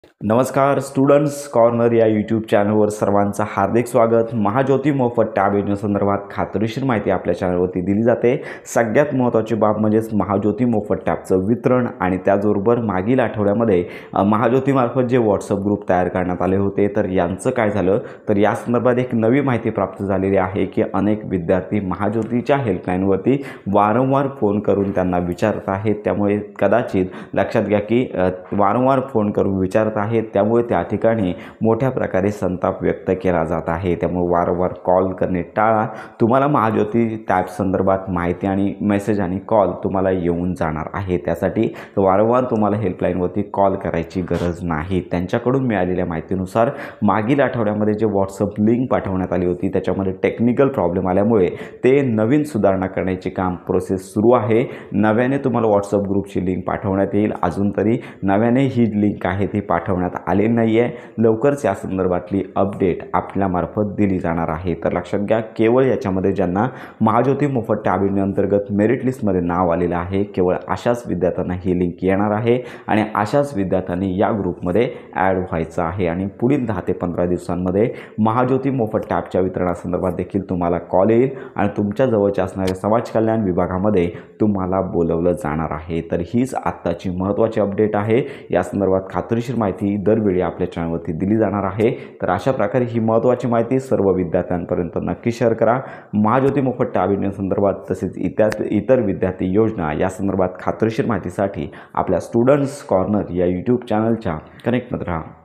नमस्कार students corner या YouTube चॅनलवर सर्वांचं हार्दिक स्वागत। महाज्योती मोफत टॅब योजनेसंदर्भात खात्रीशीर माहिती आपल्या चॅनलवरती दिली जाते। सगळ्यात महत्त्वाची बाब म्हणजेच महाज्योती मोफत टॅबचं वितरण आणि त्याचबरोबर मागील आठवड्यामध्ये महाज्योतीमार्फत जे व्हॉट्सअप ग्रुप तयार करण्यात आले होते तर यांचं काय झालं तर या संदर्भात एक नवी माहिती प्राप्त झालेली आहे की अनेक विद्यार्थी महाज्योतीच्या हेल्पलाईनवरती वारंवार फोन करून त्यांना विचारत आहेत। त्यामुळे कदाचित लक्षात घ्या की वारंवार फोन करून विचारत आहेत त्यामुळे त्या ठिकाणी मोठ्या प्रकारे संताप व्यक्त केला जात आहे। त्यामुळे वारंवार कॉल करणे टाळा। तुम्हाला महाज्योती टॅब संदर्भात माहिती आणि मेसेज आणि कॉल तुम्हाला येऊन जाणार आहे। त्यासाठी वारंवार तुम्हाला हेल्पलाईनवरती कॉल करायची गरज नाही। त्यांच्याकडून मिळालेल्या माहितीनुसार मागील आठवड्यामध्ये जे व्हॉट्सअप लिंक पाठवण्यात आली होती त्याच्यामध्ये टेक्निकल प्रॉब्लेम आल्यामुळे ते नवीन सुधारणा करण्याचे काम प्रोसेस सुरू आहे। नव्याने तुम्हाला व्हॉट्सअप ग्रुपची लिंक पाठवण्यात येईल। अजून तरी नव्याने ही लिंक आहे ती पाठवण्यात आले नाही आहे। लवकरच या संदर्भातली अपडेट आपल्यामार्फत दिली जाणार आहे। तर लक्षात घ्या केवळ याच्यामध्ये ज्यांना महाज्योती मोफत टॅब अंतर्गत मेरिट लिस्टमध्ये नाव आलेलं आहे केवळ अशाच विद्यार्थ्यांना ही लिंक येणार आहे आणि अशाच विद्यार्थ्यांनी या ग्रुपमध्ये ॲड व्हायचं आहे आणि पुढील 10 ते 15 दिवसांमध्ये महाज्योती मोफत टॅबच्या वितरणासंदर्भात देखील तुम्हाला कॉल येईल आणि तुमच्या जवळच्या असणाऱ्या समाज कल्याण विभागामध्ये तुम्हाला बोलवलं जाणार आहे। तर हीच आत्ताची महत्त्वाची अपडेट आहे। या संदर्भात खात्रीशीर माहिती दरवेळी आपल्या चॅनलवरती दिली जाणार आहे। तर अशा प्रकारे ही महत्त्वाची माहिती सर्व विद्यार्थ्यांपर्यंत नक्की शेअर करा। महाज्योती मोफत टॅब संदर्भात तसेच इतर विद्यार्थी योजना या संदर्भात खात्रीशीर माहितीसाठी आपल्या स्टुडंट्स कॉर्नर या यूट्यूब चॅनलच्या कनेक्टमध्ये राहा।